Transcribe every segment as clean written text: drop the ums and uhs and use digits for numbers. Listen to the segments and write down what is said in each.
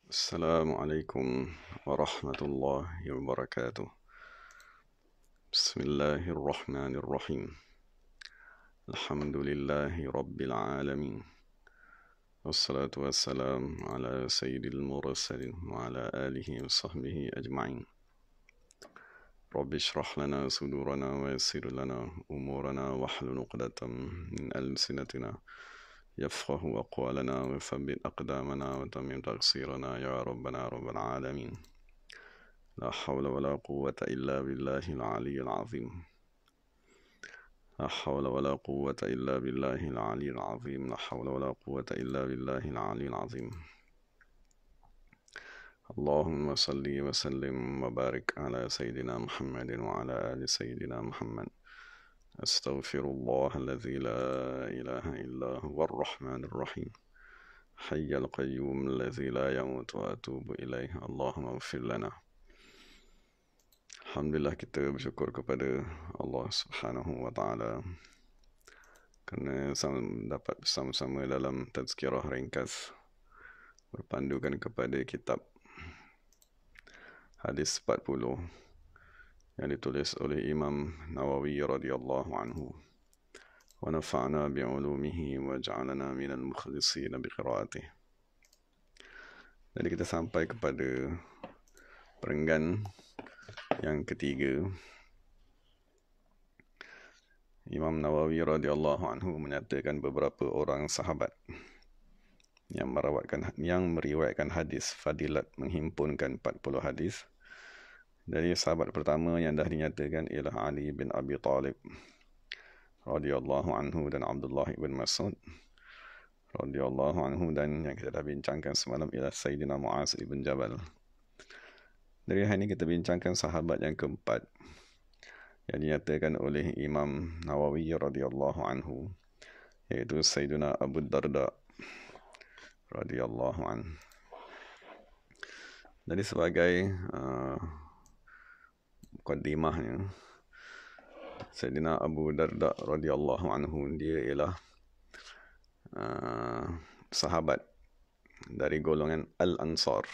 السلام عليكم ورحمة الله وبركاته. بسم الله الرحمن الرحيم. الحمد لله رب العالمين، والصلاة والسلام على سيد المرسلين وعلى آله وصحبه أجمعين. رب اشرح لنا صدورنا ويسر لنا أمورنا واحلل عقدة من ألسنتنا يفقه أقوالنا وثبت أقدامنا وتمم تقصيرنا يا ربنا رب العالمين. لا حول ولا قوة إلا بالله العلي العظيم. لا حول ولا قوة إلا بالله العلي العظيم. لا حول ولا قوة إلا بالله العلي العظيم. اللهم صل وسلم وبارك على سيدنا محمد وعلى آل سيدنا محمد. أستغفر الله الذي لا إله إلا هو الرحمن الرحيم حي القيوم الذي لا يموت وأتوب إليه. اللهم اغفر لنا. Alhamdulillah, kita bersyukur kepada Allah Subhanahu wa Ta'ala kerana dapat bersama-sama dalam tazkirah ringkas berpandukan kepada kitab Hadis 40 yang ditulis oleh Imam Nawawi radhiyallahu anhu. Wa nafa'na bi'ulumihi wa ja'alana minal mukhlisin biqiraatih. Jadi kita sampai kepada perenggan yang ketiga. Imam Nawawi radhiyallahu anhu menyatakan beberapa orang sahabat yang meriwayatkan hadis fadilat menghimpunkan 40 hadis. Jadi sahabat pertama yang dah dinyatakan ialah Ali bin Abi Talib radhiyallahu anhu dan Abdullah bin Mas'ud radhiyallahu anhu, dan yang kita dah bincangkan semalam ialah Sayyidina Mu'az ibn Jabal. Dari hari ini kita bincangkan sahabat yang keempat yang dinyatakan oleh Imam Nawawi radhiyallahu anhu, iaitu Sayyidina Abu Darda radhiyallahu anhu. Jadi sebagai mukaddimahnya, Sayyidina Abu Darda radhiyallahu anhu, dia ialah sahabat dari golongan Al-Ansar.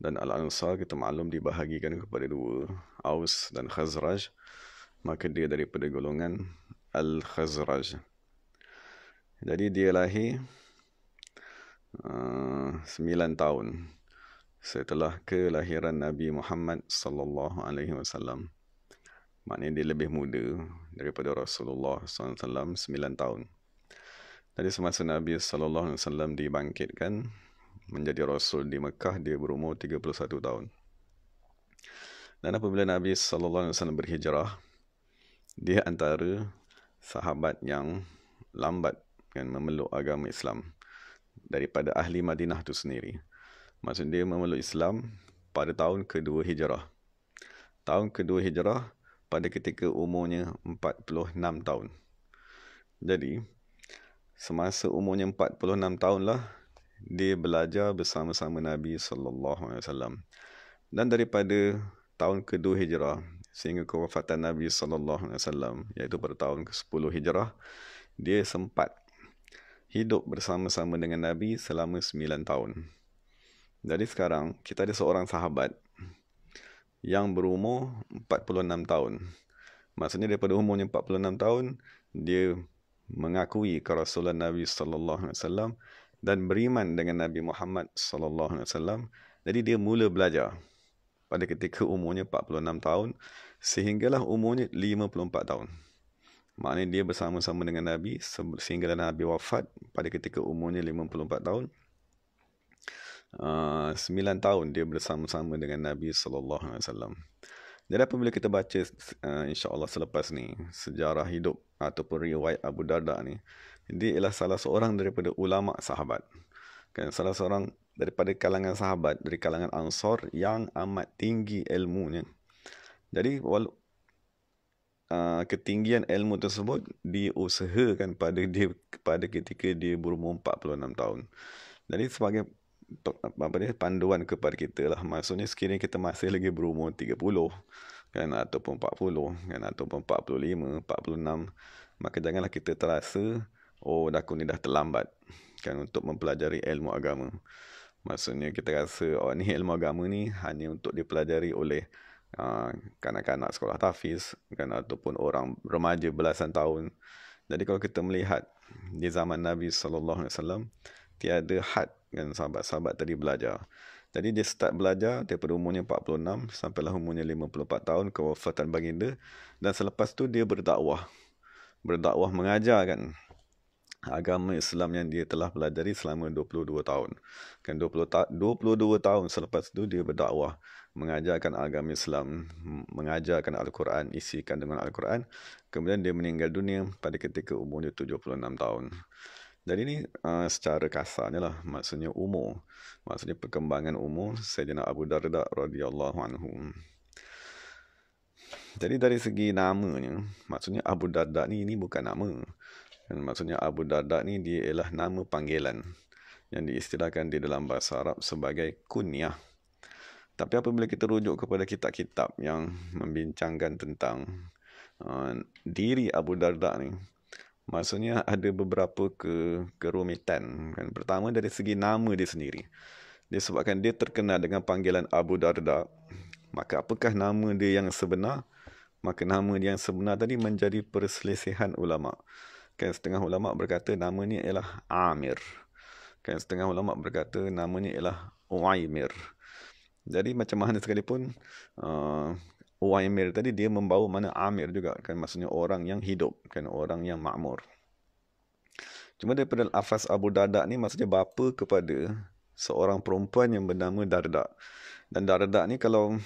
Dan Al-Ansar kita maklum dibahagikan kepada dua, Aus dan Khazraj. Maka dia daripada golongan Al-Khazraj. Jadi dia lahir 9 tahun setelah kelahiran Nabi Muhammad sallallahu alaihi wasallam. Maknanya dia lebih muda daripada Rasulullah SAW 9 tahun. Jadi semasa Nabi sallallahu alaihi wasallam dibangkitkan menjadi Rasul di Mekah, dia berumur 31 tahun. Dan apabila Nabi SAW berhijrah, dia antara sahabat yang lambat memeluk agama Islam daripada ahli Madinah itu sendiri. Maksudnya dia memeluk Islam pada tahun kedua hijrah. Tahun kedua hijrah pada ketika umurnya 46 tahun. Jadi semasa umurnya 46 tahun lah dia belajar bersama-sama Nabi SAW. Dan daripada tahun kedua hijrah sehingga kewafatan Nabi SAW, iaitu pada tahun ke-10 hijrah, dia sempat hidup bersama-sama dengan Nabi selama 9 tahun. Jadi sekarang kita ada seorang sahabat yang berumur 46 tahun. Maksudnya daripada umurnya 46 tahun, dia mengakui kerasulan Nabi SAW dan beriman dengan Nabi Muhammad SAW. Jadi dia mula belajar pada ketika umurnya 46 tahun sehinggalah umurnya 54 tahun. Maknanya dia bersama-sama dengan Nabi sehinggalah Nabi wafat pada ketika umurnya 54 tahun. 9 tahun dia bersama-sama dengan Nabi SAW. Jadi apabila kita baca insya-Allah selepas ni sejarah hidup ataupun riwayat Abu Darda ni, dia ialah salah seorang daripada ulama sahabat. Salah seorang daripada kalangan sahabat dari kalangan Ansar yang amat tinggi ilmunya. Jadi ketinggian ilmu tersebut diusahakan pada ketika dia berumur 46 tahun. Jadi sebagai panduan kepada kita lah. Maksudnya sekiranya kita masih lagi berumur 30 ataupun 40 ataupun 45, 46, maka janganlah kita terasa aku ni dah terlambat untuk mempelajari ilmu agama. Maksudnya kita rasa ni ilmu agama ni hanya untuk dipelajari oleh kanak-kanak sekolah tahfiz kan, ataupun orang remaja belasan tahun. Jadi kalau kita melihat di zaman Nabi SAW, tiada had kan sahabat-sahabat tadi belajar. Jadi dia start belajar daripada umurnya 46 sampailah umurnya 54 tahun kewafatan baginda, dan selepas tu dia berdakwah mengajar kan agama Islam yang dia telah pelajari selama 22 tahun. Kan 22 tahun selepas itu dia berdakwah, mengajarkan agama Islam, mengajarkan Al-Quran, isi kandungan Al-Quran. Kemudian dia meninggal dunia pada ketika umurnya 76 tahun. Jadi ini secara kasarnya lah, maksudnya umur. Maksudnya perkembangan umur Sayyidina Abu Darda radhiyallahu anhu. Jadi dari segi namanya, maksudnya Abu Darda ni ini bukan nama. Maksudnya Abu Darda ni dia ialah nama panggilan yang diistilahkan di dalam bahasa Arab sebagai kunyah. Tapi apabila kita rujuk kepada kitab-kitab yang membincangkan tentang diri Abu Darda ni, maksudnya ada beberapa kerumitan. Kan? Pertama dari segi nama dia sendiri. Disebabkan dia terkenal dengan panggilan Abu Darda, maka apakah nama dia yang sebenar? Maka nama dia yang sebenar tadi menjadi perselisihan ulama'. Kan setengah ulama' berkata namanya ialah Amir. Kan setengah ulama' berkata namanya ialah Uwaimir. Jadi macam mana sekalipun Uwaimir tadi dia membawa mana Amir juga kan, maksudnya orang yang hidup kan, orang yang makmur. Cuma daripada lafaz Abu Darda ni maksudnya bapa kepada seorang perempuan yang bernama Darda. Dan Darda ni kalau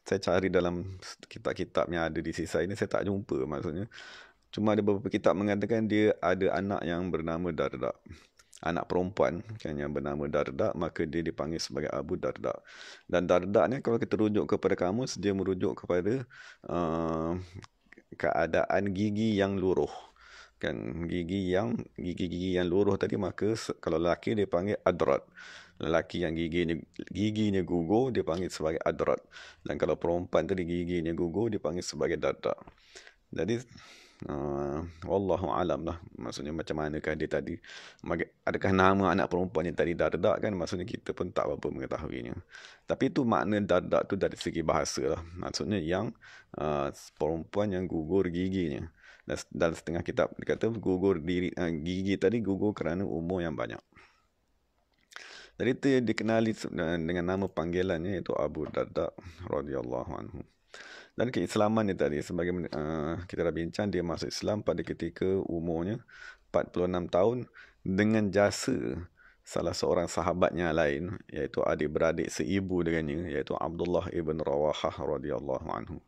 saya cari dalam kitab-kitab yang ada di sisi ini, saya tak jumpa maksudnya. Cuma ada beberapa kitab mengatakan dia ada anak yang bernama Darda. Anak perempuan kan yang bernama Darda, maka dia dipanggil sebagai Abu Darda. Dan Darda ni kalau kita rujuk kepada kamus, dia merujuk kepada keadaan gigi yang luruh. Kan gigi yang luruh tadi, maka kalau lelaki dia panggil Adrat. Lelaki yang giginya gugur dia panggil sebagai Adrat. Dan kalau perempuan tadi giginya gugur dia panggil sebagai Darda. Jadi wallahu alam lah, maksudnya macam manakah dia tadi, adakah nama anak perempuan yang tadi Darda kan, maksudnya kita pun tak apa mengetahuinya. Tapi itu makna Darda tu dari segi bahasa lah, maksudnya yang perempuan yang gugur giginya. Dan setengah kitab dikata gugur gigi tadi gugur kerana umur yang banyak. Jadi itu dikenali dengan nama panggilannya iaitu Abu Darda radhiyallahu anhu. Dan keislaman ni tadi, sebagai kita dah bincang, dia masuk Islam pada ketika umurnya 46 tahun dengan jasa salah seorang sahabatnya lain, iaitu adik-beradik seibu dengannya, iaitu Abdullah ibn Rawahah radhiyallahu anhu.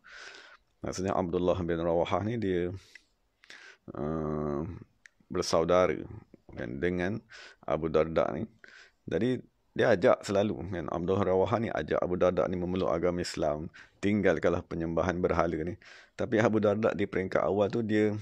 Maksudnya Abdullah bin Rawahah ni dia bersaudara kan, dengan Abu Darda ni. Jadi dia ajak selalu kan, Abdullah Rawahah ni ajak Abu Darda ni memeluk agama Islam, tinggalkanlah penyembahan berhala ni. Tapi Abu Darda di peringkat awal tu dia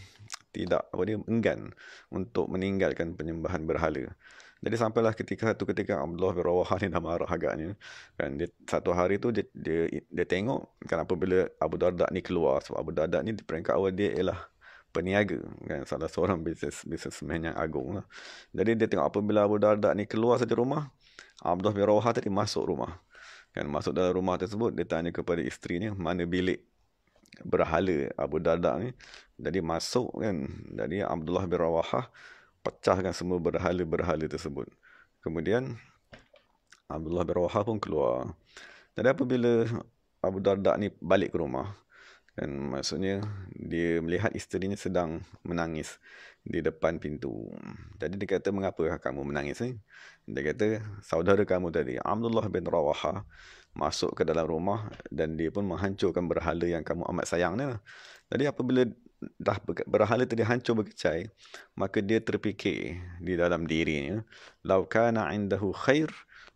tidak, dia enggan untuk meninggalkan penyembahan berhala. Jadi sampailah satu ketika Abdullah bin Rawahah ni dah marah agaknya kan, dia satu hari tu dia tengok kan, apabila Abu Darda ni keluar, sebab Abu Darda ni di peringkat awal dia ialah peniaga kan, salah seorang businessman yang agung lah. Jadi dia tengok apabila Abu Darda ni keluar saja rumah, Abdullah bin Rawahah tadi masuk rumah. Kan masuk dalam rumah tersebut, dia tanya kepada isterinya mana bilik berhala Abu Darda ni. Jadi masuk kan, jadi Abdullah bin Rawahah pecahkan semua berhala-berhala tersebut. Kemudian Abdullah bin Rawahah pun keluar. Jadi apabila Abu Darda ni balik ke rumah, kan maksudnya dia melihat isterinya sedang menangis di depan pintu. Jadi dia kata, mengapa kamu menangis ni? Dia kata, saudara kamu tadi Abdullah bin Rawahah masuk ke dalam rumah dan dia pun menghancurkan berhala yang kamu amat sayang ni. Jadi apabila dah berhala tadi hancur berkecai, maka dia terfikir di dalam dirinya, lau kana indahu khair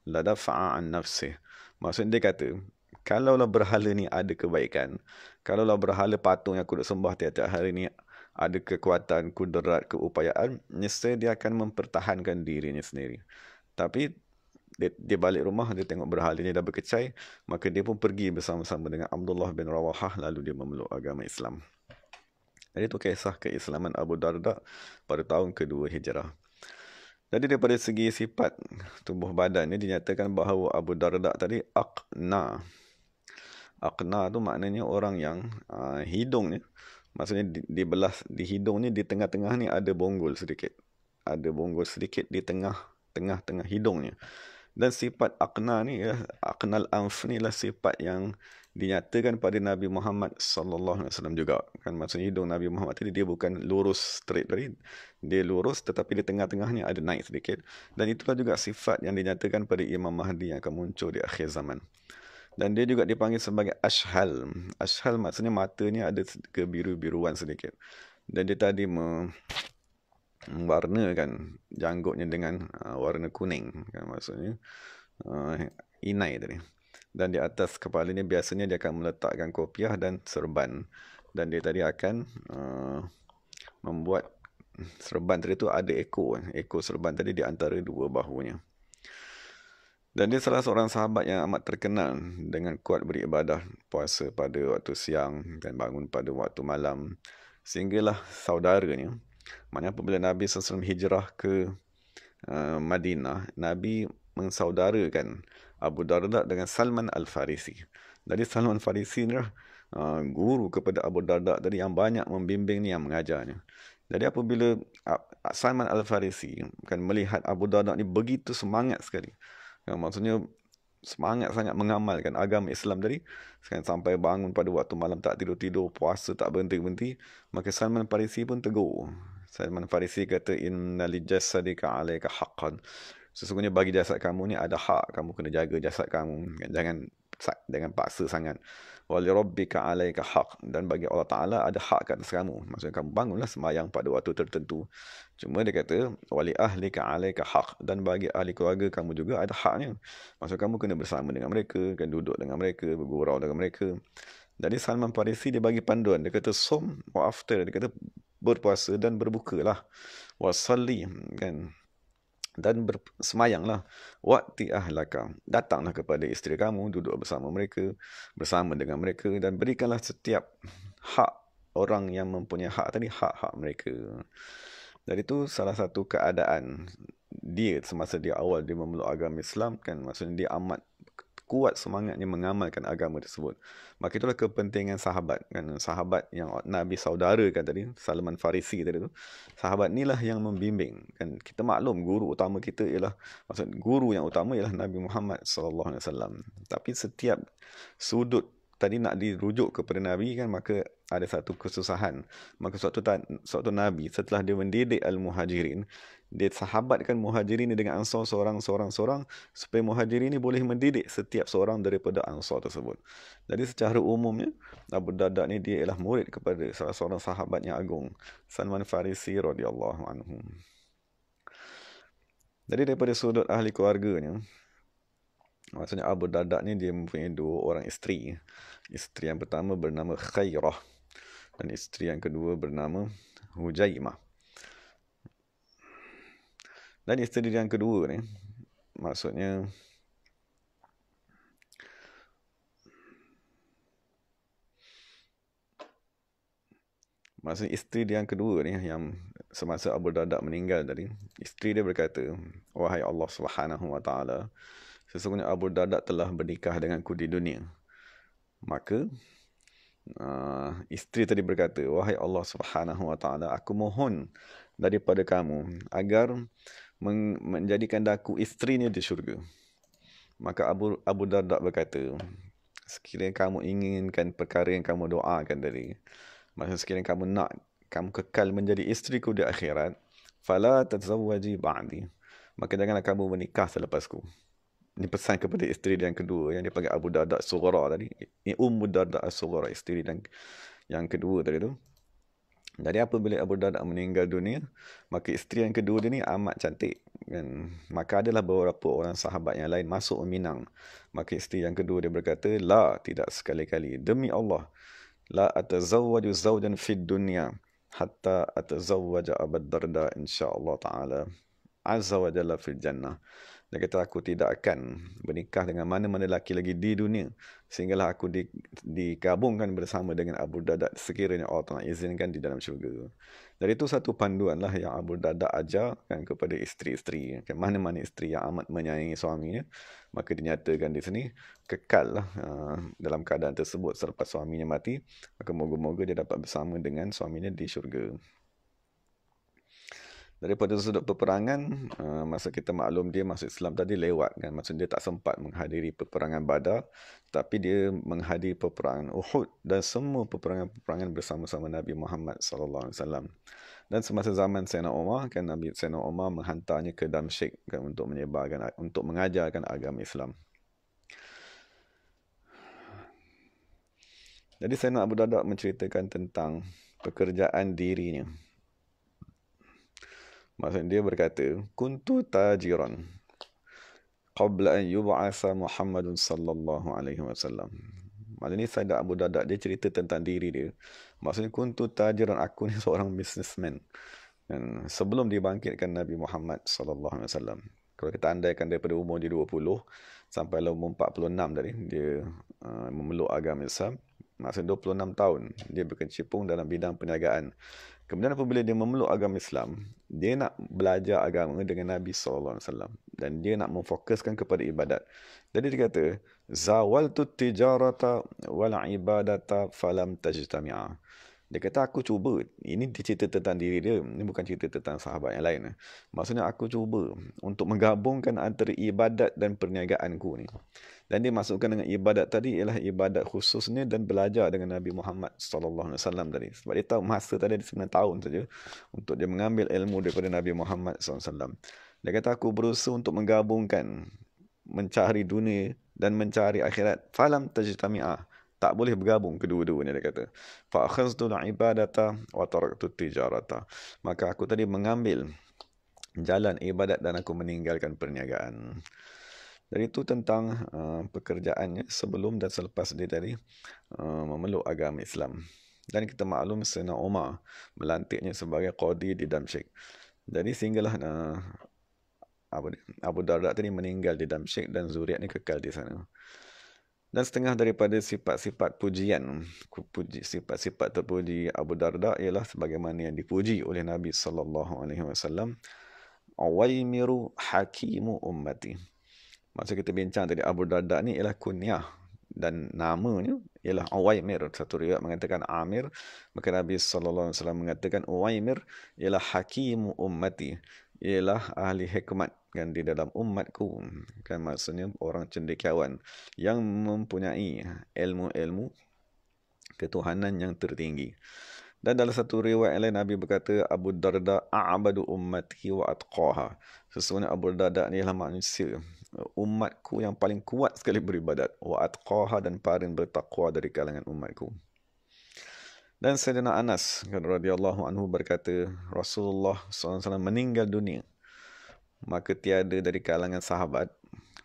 la dafa'a an nafsih. Maksud dia kata, kalaulah berhala ni ada kebaikan, kalaulah berhala patung yang aku nak sembah tiap-tiap hari ni ada kekuatan, kudrat, keupayaan, nescaya dia akan mempertahankan dirinya sendiri. Tapi dia balik rumah, dia tengok berhala ni dah berkecai, maka dia pun pergi bersama-sama dengan Abdullah bin Rawahah, lalu dia memeluk agama Islam. Jadi itu kisah keislaman Abu Darda pada tahun kedua Hijrah. Jadi daripada segi sifat tubuh badan ni dinyatakan bahawa Abu Darda tadi aqna. Aqna tu maknanya orang yang hidungnya, maksudnya di belah di hidung ni, di tengah-tengah ni ada bonggol sedikit. Ada bonggol sedikit di tengah-tengah hidungnya. Dan sifat aqna ni, aqnal anf ni lah sifat yang dinyatakan pada Nabi Muhammad sallallahu alaihi wasallam juga. Kan maksudnya hidung Nabi Muhammad tadi dia bukan lurus straight tadi. Dia lurus tetapi di tengah-tengahnya ada naik sedikit. Dan itulah juga sifat yang dinyatakan pada Imam Mahdi yang akan muncul di akhir zaman. Dan dia juga dipanggil sebagai ashal. Ashal maksudnya matanya ada kebiru-biruan sedikit. Dan dia tadi mewarnakan janggutnya dengan warna kuning. Kan maksudnya inai tadi. Dan di atas kepalanya biasanya dia akan meletakkan kopiah dan serban. Dan dia tadi akan membuat serban tadi tu ada ekor. Ekor serban tadi di antara dua bahunya. Dan dia salah seorang sahabat yang amat terkenal dengan kuat beribadah, puasa pada waktu siang dan bangun pada waktu malam. Sehinggalah saudaranya, maknanya apabila Nabi SAW hijrah ke Madinah, Nabi mensaudarakan Abu Darda dengan Salman Al-Farisi. Jadi Salman Al-Farisi ni guru kepada Abu Darda tadi yang banyak membimbing ni, yang mengajarnya. Jadi apabila Salman Al-Farisi kan melihat Abu Darda ni begitu semangat sekali, maksudnya semangat sangat mengamalkan agama Islam tadi, sampai bangun pada waktu malam tak tidur-tidur, puasa tak berhenti-henti, maka Salman Farisi pun tegur. Salman Farisi kata, inna li jasadika alaika haqqan. Sesungguhnya bagi jasad kamu ni ada hak, kamu kena jaga jasad kamu. Jangan paksa sangat. Wa li rabbika alaika haq. Dan bagi Allah Ta'ala ada hak kat atas kamu. Maksudnya kamu bangunlah sembahyang pada waktu tertentu. Cuma dia kata, wa li ahlika alaika haq. Dan bagi ahli keluarga kamu juga ada haknya. Maksudnya kamu kena bersama dengan mereka, kan duduk dengan mereka, bergurau dengan mereka. Jadi Salman Farisi dia bagi panduan. Dia kata, som wa aftir. Dia kata, berpuasa dan berbukalah. Wa salli, kan, dan bersemayanglah. Waqti ahlaka, datanglah kepada isteri kamu, duduk bersama mereka, bersama dengan mereka, dan berikanlah setiap hak orang yang mempunyai hak tadi, hak-hak mereka. Jadi itu salah satu keadaan dia semasa dia awal dia memeluk agama Islam, kan maksudnya dia amat kuat semangatnya mengamalkan agama tersebut. Maka itulah kepentingan sahabat, kan sahabat yang Nabi saudarakan tadi, Salman Farisi tadi tu, sahabat inilah yang membimbing. Kan kita maklum guru utama kita ialah, maksud guru yang utama ialah Nabi Muhammad sallallahu alaihi wasallam. Tapi setiap sudut tadi nak dirujuk kepada Nabi, kan maka ada satu kesusahan. Maka suatu Nabi setelah dia mendidik al-muhajirin, dia sahabatkan muhajirin ni dengan ansar seorang supaya muhajirin ni boleh mendidik setiap seorang daripada ansar tersebut. Jadi secara umumnya Abu Darda ni dia ialah murid kepada salah seorang sahabat yang agung, Salman Farisi radhiyallahu anhu. Jadi daripada sudut ahli keluarganya, maksudnya Abu Darda ni dia mempunyai dua orang isteri. Isteri yang pertama bernama Khairah dan isteri yang kedua bernama Hujaimah. Dan isteri yang kedua ni, maksudnya isteri dia yang kedua ni, yang semasa Abu Darda meninggal tadi, isteri dia berkata, wahai Allah Subhanahu wa taala, sesungguhnya Abu Darda telah bernikah denganku di dunia. Maka isteri tadi berkata, wahai Allah Subhanahu wa taala, aku mohon daripada kamu agar menjadikan daku isterinya di syurga. Maka Abu Darda berkata, sekiranya kamu inginkan perkara yang kamu doakan tadi, maksudnya sekiranya kamu kekal menjadi isteriku di akhirat, fala tazawwaji ba'di, maka janganlah kamu menikah selepasku. Ini pesan kepada isteri yang kedua, yang dipanggil Abu Darda As-Sughra tadi. Ini Ummu Darda As-Sughra, isteri yang kedua tadi tu. Jadi apabila Abu Darda meninggal dunia, maka isteri yang kedua dia ni amat cantik, kan? Maka adalah beberapa orang sahabat yang lain masuk meminang. Maka isteri yang kedua dia berkata, la, tidak sekali-kali, demi Allah, la atazawwaju zawjan fid dunya hatta atazawwaja Abu Darda insya-Allah taala azza wa jalla fil jannah. Dia kata, aku tidak akan bernikah dengan mana-mana lelaki lagi di dunia sehinggalah aku digabungkan bersama dengan Abu Darda sekiranya Allah Ta'ala izinkan di dalam syurga. Jadi itu satu panduan lah yang Abu Darda ajarkan kepada isteri-isteri. Mana-mana isteri yang amat menyayangi suaminya, maka dinyatakan di sini kekal lah dalam keadaan tersebut selepas suaminya mati. Maka moga-moga dia dapat bersama dengan suaminya di syurga. Daripada sudut peperangan, masa kita maklum dia masuk Islam tadi lewat kan. Maksudnya dia tak sempat menghadiri peperangan Badar, tapi dia menghadiri peperangan Uhud dan semua peperangan-peperangan bersama-sama Nabi Muhammad sallallahu alaihi wasallam. Dan semasa zaman Sayyidina Umar, kan Nabi Sayyidina Umar menghantarnya ke Damsyik kan, untuk mengajarkan agama Islam. Jadi Sayyidina Abu Darda menceritakan tentang pekerjaan dirinya. Maksudnya dia berkata, kuntu tajiran qabla an yub'atha Muhammadun sallallahu alaihi wasallam. Maksudnya Sayyidina Abu Darda dia cerita tentang diri dia. Maksudnya kuntu tajiran, aku ni seorang businessman. Dan sebelum dibangkitkan Nabi Muhammad sallallahu alaihi wasallam. Kalau kita andaikan daripada umur dia 20 sampai umur 46 tadi dia memeluk agama Islam. Maksudnya 26 tahun dia berkecimpung dalam bidang perniagaan. Kemudian apabila dia memeluk agama Islam, dia nak belajar agama dengan Nabi SAW. Dan dia nak memfokuskan kepada ibadat. Jadi dia kata, zawaltu tijarata wal ibadata falam tajtami'a. Dia kata, aku cuba. Ini cerita tentang diri dia. Ini bukan cerita tentang sahabat yang lain. Maksudnya aku cuba untuk menggabungkan antara ibadat dan perniagaanku ni. Dan dia masukkan dengan ibadat tadi ialah ibadat khususnya dan belajar dengan Nabi Muhammad sallallahu alaihi wasallam tadi. Sebab dia tahu masa tadi dia 9 tahun saja untuk dia mengambil ilmu daripada Nabi Muhammad sallallahu alaihi wasallam. Dia kata, aku berusaha untuk menggabungkan mencari dunia dan mencari akhirat. Falam tajtami'ah. Tak boleh bergabung kedua-duanya, dia kata. Fa akhadhtu al-ibadata wa taraktu tijarata. Maka aku tadi mengambil jalan ibadat dan aku meninggalkan perniagaan. Dan itu tentang pekerjaannya sebelum dan selepas dia tadi memeluk agama Islam. Dan kita maklum Sayyidina Umar melantiknya sebagai qadi di Damsyik. Jadi sehinggalah Abu Darda tadi meninggal di Damsyik dan zuriatnya kekal di sana. Dan setengah daripada sifat-sifat pujian, sifat-sifat terpuji Abu Darda ialah sebagaimana yang dipuji oleh Nabi sallallahu alaihi wasallam, Uwaimiru hakimu ummati. Maksud kita bincang tadi, Abu Darda ni ialah kunyah dan namanya ialah Uwaimir. Satu riwayat mengatakan Amir, maka Nabi sallallahu alaihi wasallam mengatakan Uwaimir ialah hakimu ummati, ialah ahli hikmat kan di dalam umatku. Kan maksudnya orang cendekiawan yang mempunyai ilmu-ilmu ketuhanan yang tertinggi. Dan dalam satu riwayat lain Nabi berkata, Abu Darda a'badu ummati wa atqaha. Sesungguhnya Abu Darda ni adalah manusia umatku yang paling kuat sekali beribadat, wa atqaha, dan paling bertakwa dari kalangan umatku. Dan Sayyidina Anas radhiyallahu anhu berkata, Rasulullah SAW meninggal dunia, maka tiada dari kalangan sahabat,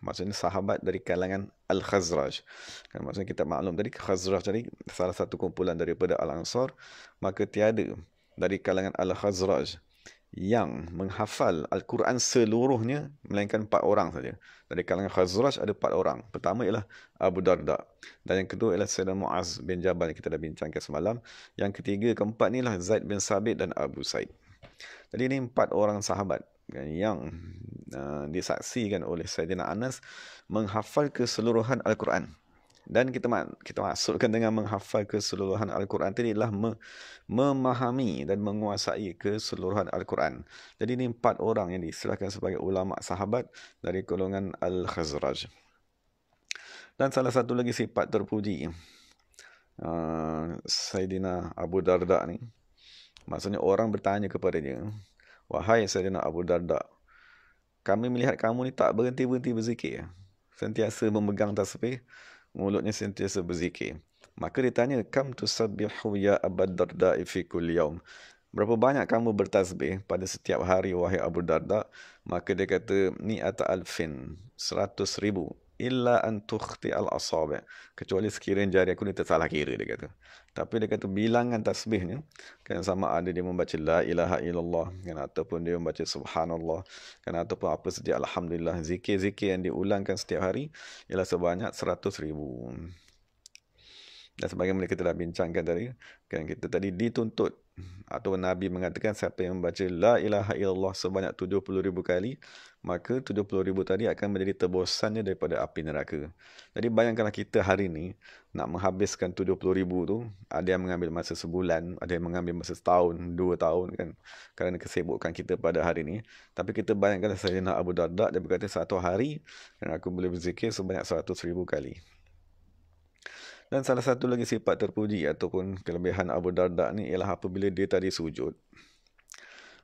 maksudnya sahabat dari kalangan Al-Khazraj. Kan maksudnya kita maklum tadi Khazraj tadi salah satu kumpulan daripada Al-Ansar, maka tiada dari kalangan Al-Khazraj yang menghafal Al-Quran seluruhnya melainkan 4 orang saja. Dari kalangan Khazraj ada 4 orang. Pertama ialah Abu Darda, dan yang kedua ialah Sayyidina Muaz bin Jabal yang kita dah bincangkan semalam. Yang ketiga, keempat ni lah Zaid bin Sabit dan Abu Said. Jadi ini 4 orang sahabat yang disaksikan oleh Sayyidina Anas menghafal keseluruhan Al-Quran. Dan kita maksudkan dengan menghafal keseluruhan Al-Quran tadi adalah memahami dan menguasai keseluruhan Al-Quran. Jadi ini 4 orang yang diistilahkan sebagai ulama sahabat dari golongan Al-Khazraj. Dan salah satu lagi sifat terpuji Sayyidina Abu Darda ni, maksudnya orang bertanya kepada dia, wahai Sayyidina Abu Darda, kami melihat kamu ni tak berhenti-berhenti berzikir, sentiasa memegang tasbih, mulutnya sentiasa berzikir. Maka dia tanya, kam tusabbihu ya Abu Darda fi kulli yaum, berapa banyak kamu bertasbih pada setiap hari wahai Abu Darda? Maka dia kata, mi'ata alfin, 100,000. illa an tukhti al-asabi'. Kecuali sekiranya jari aku ni tersalah kira, dia kata. Tapi dia kata bilangan tasbihnya kan sama ada dia membaca la ilaha illallah kan, ataupun dia membaca subhanallah kan, ataupun apa saja, alhamdulillah, zikir-zikir yang diulangkan setiap hari ialah sebanyak 100,000. Dan sebagaimana kita dah bincangkan tadi, kan kita tadi dituntut atau Nabi mengatakan siapa yang membaca la ilaha illallah sebanyak 70,000 kali, maka 70,000 tadi akan menjadi tebusannya daripada api neraka. Jadi bayangkanlah kita hari ini nak menghabiskan 70,000 tu, ada yang mengambil masa sebulan, ada yang mengambil masa setahun, 2 tahun kan, kerana kesibukan kita pada hari ini. Tapi kita bayangkanlah Sayyidina Abu Darda, dia berkata satu hari kan aku boleh berzikir sebanyak 100,000 kali. Dan salah satu lagi sifat terpuji ataupun kelebihan Abu Darda ni ialah apabila dia tadi sujud.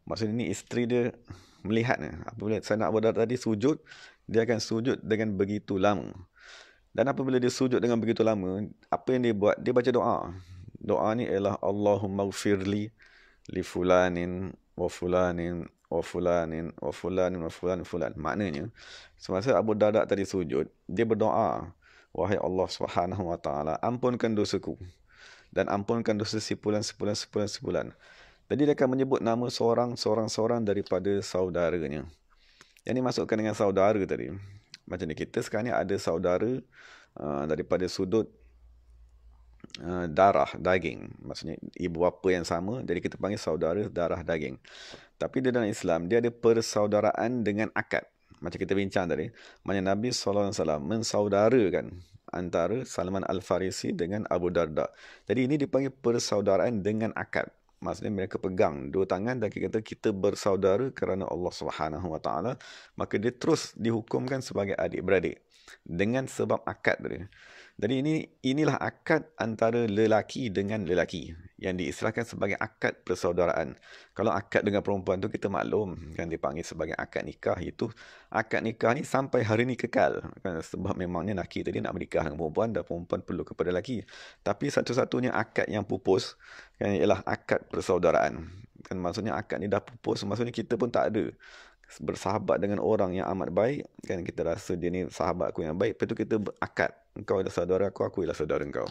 Maksudnya ni isteri dia melihat ni. Apabila Sayyidina Abu Darda tadi sujud, dia akan sujud dengan begitu lama. Dan apabila dia sujud dengan begitu lama, apa yang dia buat? Dia baca doa. Doa ni ialah Allahumma gfirli li fulanin wa fulanin wa fulanin wa fulanin wa fulanin fulan. Maknanya, semasa Abu Darda tadi sujud, dia berdoa, wahai Allah Subhanahu wa taala, ampunkan dosaku dan ampunkan dosa sepulan. Jadi dia akan menyebut nama seorang daripada saudaranya. Yang ini masukkan dengan saudara tadi. Macam ni, kita sekarang ni ada saudara daripada sudut darah, daging. Maksudnya ibu bapa yang sama, jadi kita panggil saudara darah daging. Tapi di dalam Islam, dia ada persaudaraan dengan akad. Macam kita bincang tadi, maknanya Nabi SAW mensaudarakan antara Salman Al-Farisi dengan Abu Darda. Jadi ini dipanggil persaudaraan dengan akad. Maksudnya mereka pegang dua tangan dan kita kata kita bersaudara kerana Allah Subhanahu Wa Taala, maka dia terus dihukumkan sebagai adik-beradik dengan sebab akad tadi. Jadi inilah akad antara lelaki dengan lelaki yang diistilahkan sebagai akad persaudaraan. Kalau akad dengan perempuan tu kita maklum kan, dipanggil sebagai akad nikah. Itu akad nikah ni sampai hari ni kekal kan, sebab memangnya lelaki tadi nak menikah dengan perempuan dan perempuan perlu kepada lelaki. Tapi satu-satunya akad yang pupus kan ialah akad persaudaraan. Kan maksudnya akad ni dah pupus, maksudnya kita pun tak ada bersahabat dengan orang yang amat baik kan, kita rasa dia ni sahabat aku yang baik, lepas tu kita berakad, engkau adalah saudara aku ialah saudara engkau.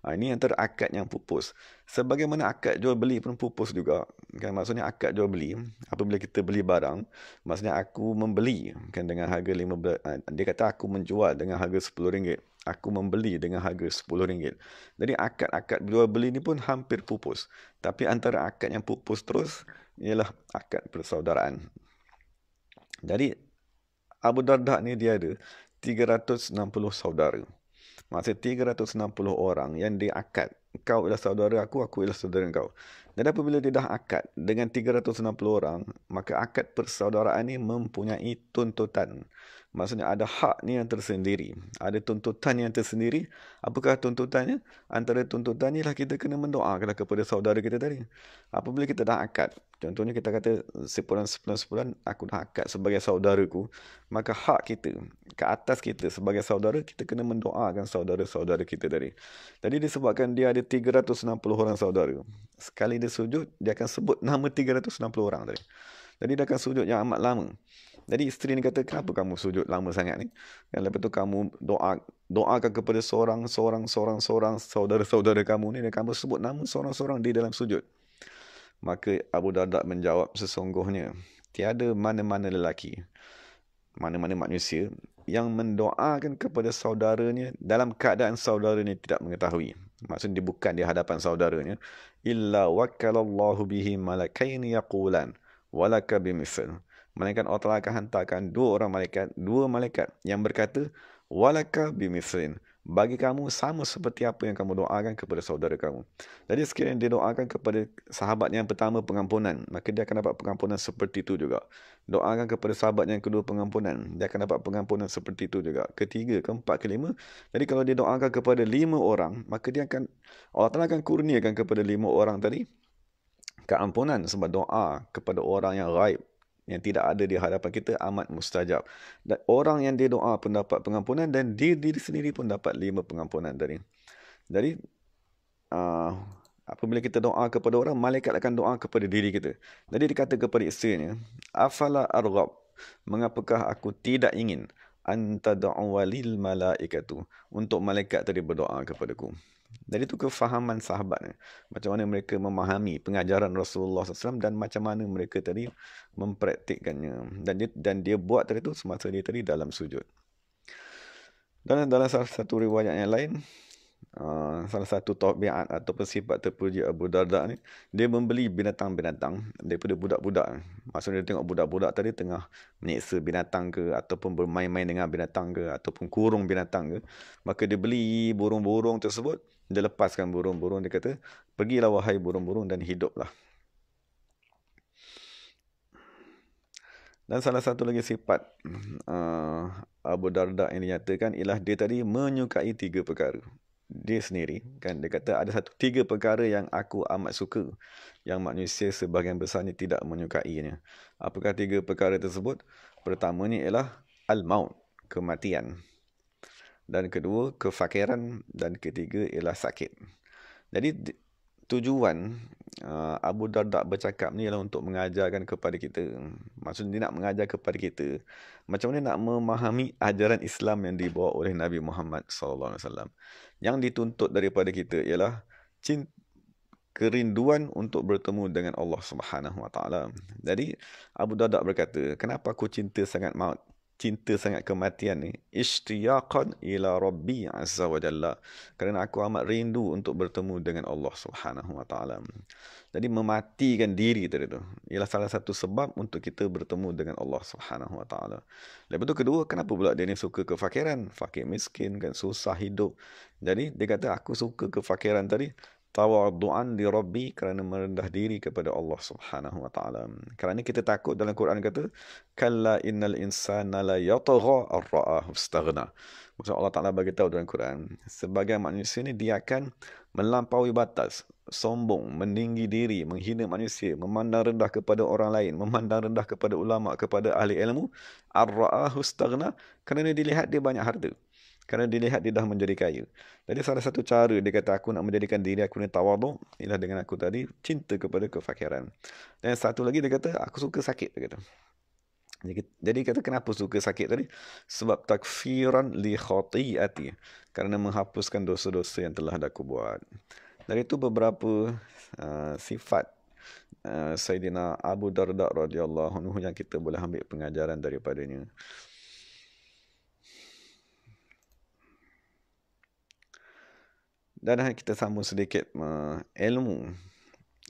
Ini antara akad yang pupus. Sebagaimana akad jual beli pun pupus juga kan, maksudnya akad jual beli apabila kita beli barang, maksudnya aku membeli kan dengan harga 15, dia kata aku menjual dengan harga RM10, aku membeli dengan harga RM10. Jadi akad-akad jual beli ni pun hampir pupus. Tapi antara akad yang pupus terus ialah akad persaudaraan. Jadi Abu Darda ni dia ada 360 saudara. Maksudnya 360 orang yang dia akad. Kau ialah saudara aku ialah saudara kau. Dan apabila dia dah akad dengan 360 orang, maka akad persaudaraan ni mempunyai tuntutan. Maksudnya ada hak ni yang tersendiri. Ada tuntutan yang tersendiri. Apakah tuntutannya? Antara tuntutan ni lah kita kena mendoakan kepada saudara kita tadi. Apabila kita dah akad, contohnya kita kata sepulan aku dah akad sebagai saudaraku, maka hak kita ke atas kita sebagai saudara, kita kena mendoakan saudara-saudara kita tadi. Jadi disebabkan dia ada 360 orang saudara, sekali dia sujud, dia akan sebut nama 360 orang tadi. Jadi dia akan sujud yang amat lama. Jadi isteri ni kata, kenapa kamu sujud lama sangat ni? Dan lepas tu kamu doakan kepada seorang saudara-saudara kamu ni, dan kamu sebut nama seorang-seorang di dalam sujud. Maka Abu Darda menjawab, sesungguhnya tiada mana-mana lelaki, mana-mana manusia yang mendoakan kepada saudaranya dalam keadaan saudaranya tidak mengetahui. Maksudnya dia bukan di hadapan saudaranya. Illa wakalallahu bihi malakaini yaqulan walaka bimisl. Melainkan Allah Ta'ala akan hantarkan dua malaikat yang berkata, walaka bimislin. Bagi kamu sama seperti apa yang kamu doakan kepada saudara kamu. Jadi sekiranya dia doakan kepada sahabat yang pertama pengampunan, maka dia akan dapat pengampunan seperti itu juga. Doakan kepada sahabat yang kedua pengampunan, dia akan dapat pengampunan seperti itu juga. Ketiga, keempat, kelima. Jadi kalau dia doakan kepada 5 orang, maka Allah Ta'ala akan kurniakan kepada 5 orang tadi keampunan, sebab doa kepada orang yang ghaib, yang tidak ada di hadapan kita, amat mustajab. Dan orang yang dia doa pun dapat pengampunan, dan diri sendiri pun dapat 5 pengampunan tadi. Jadi apabila kita doa kepada orang, malaikat akan doa kepada diri kita. Jadi dikata kepada isterinya, afala arghab, mengapakah aku tidak ingin antad'u walil malaikatu, untuk malaikat tadi berdoa kepadaku. Jadi itu kefahaman sahabat ni. Macam mana mereka memahami pengajaran Rasulullah SAW dan macam mana mereka tadi mempraktikkannya. Dan dia buat tadi tu semasa dia tadi dalam sujud. Dan dalam salah satu riwayat yang lain, salah satu tabiat ataupun sifat terpuji Abu Darda ni, dia membeli binatang-binatang daripada budak-budak. Maksudnya dia tengok budak-budak tadi tengah menyiksa binatang ke, ataupun bermain-main dengan binatang ke, ataupun kurung binatang ke, maka dia beli burung-burung tersebut, dia lepaskan burung-burung, dia kata, pergilah wahai burung-burung dan hiduplah. Dan salah satu lagi sifat Abu Darda yang dinyatakan ialah dia tadi menyukai 3 perkara. Dia sendiri kan, dia kata ada 3 perkara yang aku amat suka, yang manusia sebahagian besarnya tidak menyukainya. Apakah 3 perkara tersebut? Pertamanya ialah al-maut, kematian. Dan kedua, kefakiran. Dan ketiga ialah sakit. Jadi tujuan Abu Darda bercakap ni ialah untuk mengajarkan kepada kita. Maksudnya dia nak mengajar kepada kita macam mana nak memahami ajaran Islam yang dibawa oleh Nabi Muhammad SAW. Yang dituntut daripada kita ialah kerinduan untuk bertemu dengan Allah Subhanahu Wa Taala. Jadi Abu Darda berkata, kenapa aku cinta sangat maut? Cinta sangat kematian ni, ishtiyaqan ila Rabbi Azza wa Jalla, kerana aku amat rindu untuk bertemu dengan Allah Subhanahu Wa Taala. Jadi mematikan diri tadi tu ialah salah satu sebab untuk kita bertemu dengan Allah Subhanahu Wa Taala. Lepas tu kedua, kenapa pula dia ni suka kefakiran? Fakir miskin kan, susah hidup. Jadi dia kata aku suka kefakiran tadi tawaddu'an li Rabbi, kerana merendah diri kepada Allah Subhanahu Wa Taala. Kerana kita takut, dalam Quran kata kalla innal insana la yatagha ar-ra'ahu istaghna. Maksud Allah Taala bagi tahu dalam Quran, sebagai manusia ni dia akan melampaui batas, sombong, meninggi diri, menghina manusia, memandang rendah kepada orang lain, memandang rendah kepada ulama, kepada ahli ilmu. Ar-ra'ahu istaghna, kerana dilihat dia banyak harta, kerana dilihat dia dah menjadi kaya. Jadi salah satu cara dia kata aku nak menjadikan diri aku ni tawaduk ialah dengan aku tadi cinta kepada kefakiran. Dan satu lagi dia kata aku suka sakit, dia kata. Jadi kata kenapa suka sakit tadi? Sebab takfiran li khati'ati, kerana menghapuskan dosa-dosa yang telah aku buat. Dari itu beberapa sifat Sayyidina Abu Darda radhiyallahu anhu yang kita boleh ambil pengajaran daripadanya. Dan kita sambung sedikit ilmu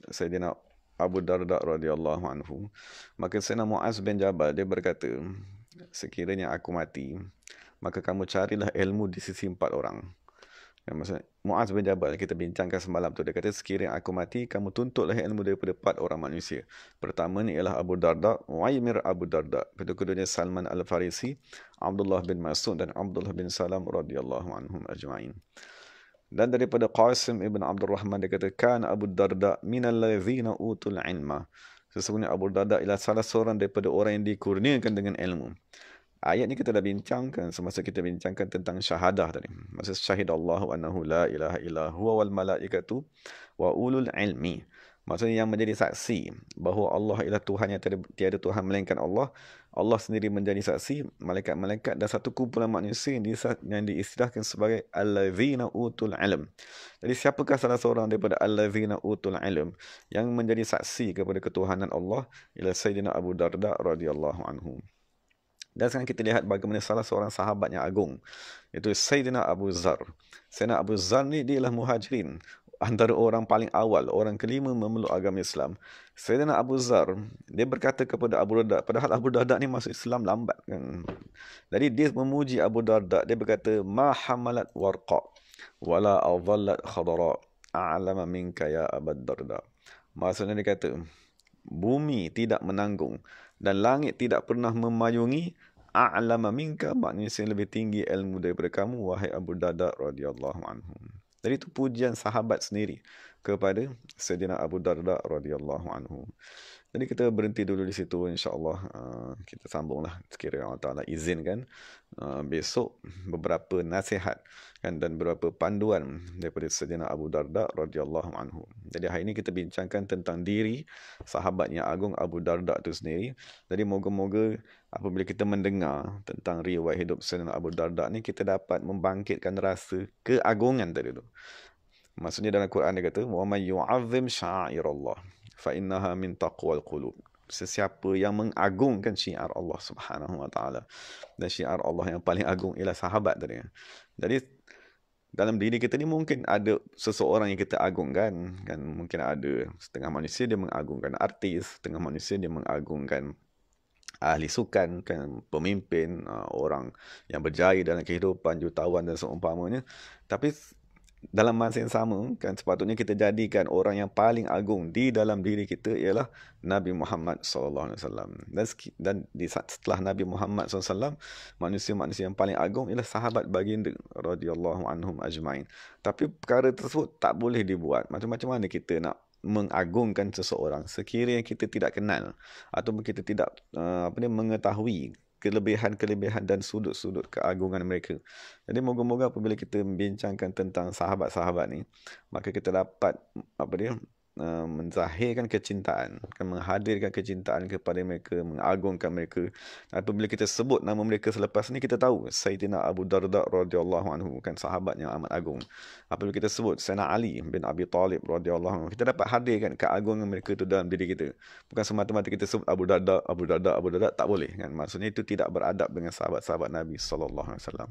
Sayyidina Abu Darda radhiyallahu anhu. Maka Sayyidina Muaz bin Jabal dia berkata, sekiranya aku mati, maka kamu carilah ilmu di sisi 4 orang. Yang maksudnya Muaz bin Jabal kita bincangkan semalam tu, dia kata sekiranya aku mati, kamu tuntutlah ilmu daripada 4 orang manusia. Pertama ni ialah Abu Darda, Uwaimir Abu Darda. Kedua-duanya Salman Al-Farisi, Abdullah bin Mas'ud dan Abdullah bin Salam radhiyallahu anhum ajma'in. Dan daripada Qasim ibn Abdul Rahman dia kata, kan Abu Darda minal ladzina utul ilma. Sesungguhnya Abu Darda ialah salah seorang daripada orang yang dikurniakan dengan ilmu. Ayat ni kita dah bincangkan semasa kita bincangkan tentang syahadah tadi. Maksud syahidallahu annahu la ilaha illa huwa wal malaikatu wa ulul ilmi. Maksudnya yang menjadi saksi bahawa Allah ialah Tuhan yang tiada Tuhan melainkan Allah. Allah sendiri menjadi saksi, malaikat-malaikat dan satu kumpulan manusia yang diistilahkan sebagai allazina utul ilm. Jadi siapakah salah seorang daripada allazina utul ilm yang menjadi saksi kepada ketuhanan Allah? Ialah Sayyidina Abu Darda radhiyallahu anhu. Dan sekarang kita lihat bagaimana salah seorang sahabat yang agung, iaitu Sayyidina Abu Zar. Sayyidina Abu Zar ni dia ialah muhajirin, antara orang paling awal, orang kelima memeluk agama Islam. Sayyidina Abu Zar, dia berkata kepada Abu Darda, padahal Abu Darda ni masuk Islam lambat kan. Jadi dia memuji Abu Darda, dia berkata, ma hamalat warqa wala adhallat khadara a'lama minka ya Abu Darda. Maksudnya dia kata, bumi tidak menanggung dan langit tidak pernah memayungi a'lama minka, maknanya lebih tinggi ilmu daripada kamu, wahai Abu Darda radhiyallahu anhu. Jadi itu pujian sahabat sendiri kepada Sayyidina Abu Darda radhiyallahu anhu. Jadi kita berhenti dulu di situ, insya-Allah kita sambunglah sekiranya Allah Taala izinkan besok beberapa nasihat kan dan beberapa panduan daripada Sayyidina Abu Darda radhiyallahu anhu. Jadi hari ini kita bincangkan tentang diri sahabat yang agung Abu Darda itu sendiri. Jadi moga-moga apabila kita mendengar tentang riwayat hidup Sayyidina Abu Darda ni, kita dapat membangkitkan rasa keagungan tadi tu. Maksudnya dalam Quran dia kata, "Wa may yu'azzim sya'airallah fa innaha min taqwal qulub." Sesiapa yang mengagungkan syiar Allah Subhanahu wa taala, dan syiar Allah yang paling agung ialah sahabat tadi. Jadi dalam diri kita ni mungkin ada seseorang yang kita agungkan kan, mungkin ada setengah manusia dia mengagungkan artis, setengah manusia dia mengagungkan ahli sukan kan, pemimpin, orang yang berjaya dalam kehidupan, jutawan dan seumpamanya. Tapi dalam masa yang sama kan, sepatutnya kita jadikan orang yang paling agung di dalam diri kita ialah Nabi Muhammad sallallahu alaihi wasallam. Dan setelah Nabi Muhammad sallallahu alaihi wasallam, manusia-manusia yang paling agung ialah sahabat baginda radhiyallahu anhum ajmain. Tapi perkara tersebut tak boleh dibuat. Macam-macam mana kita nak mengagungkan seseorang sekiranya kita tidak kenal ataupun kita tidak mengetahui kelebihan-kelebihan dan sudut-sudut keagungan mereka. Jadi moga-moga apabila kita membincangkan tentang sahabat-sahabat ni, maka kita dapat menzahirkan kecintaan, menghadirkan kecintaan kepada mereka, mengagungkan mereka. Apabila kita sebut nama mereka selepas ni, kita tahu Sayyidina Abu Darda radhiyallahu anhu kan sahabat yang amat agung. Apabila kita sebut Sayyidina Ali bin Abi Talib radhiyallahu anhu, kita dapat hadirkan keagungan mereka itu dalam diri kita. Bukan semata-mata kita sebut Abu Darda, Abu Darda, Abu Darda, tak boleh kan. Maksudnya itu tidak beradab dengan sahabat-sahabat Nabi sallallahu alaihi wasallam.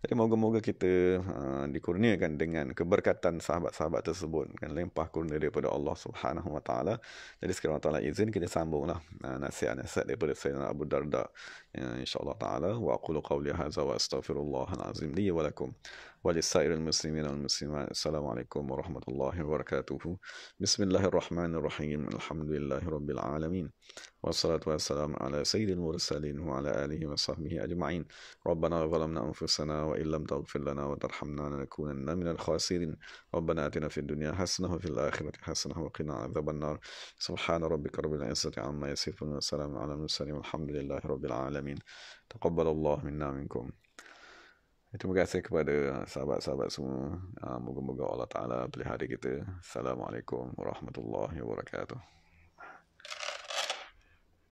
Jadi moga-moga kita dikurniakan dengan keberkatan sahabat-sahabat tersebut kan, limpah kurnia daripada Allah Subhanahu wa taala. Jadi sekarang Allah Taala izin kita sambunglah nasihat-nasihat daripada Sayyidina Abu Darda insya-Allah taala. Wa aqulu qawli hadza wa astaghfirullahal azim li wa lakum wa lisairil muslimin wal muslimat. Assalamualaikum warahmatullahi wabarakatuh. Bismillahirrahmanirrahim. Alhamdulillahirabbil alamin. Wassalatu wassalamu ala sayyidil mursalin wa ala alihi wa sahbihi ajma'in. Rabbana zalamna anfusana wa illam taghfir lana wa tarhamna lanakunanna minal khasirin. Rabbana atina fid dunya hasanah wa fil akhirati hasanah wa qina adzabannar. Subhana rabbika rabbil izzati amma yasifun wa salamun ala mursalin walhamdulillahi rabbil alamin. Taqabbalallahu minna minkum. Terima kasih kepada sahabat-sahabat semua. Moga-moga Allah Ta'ala pelihara kita. Assalamualaikum warahmatullahi wabarakatuh.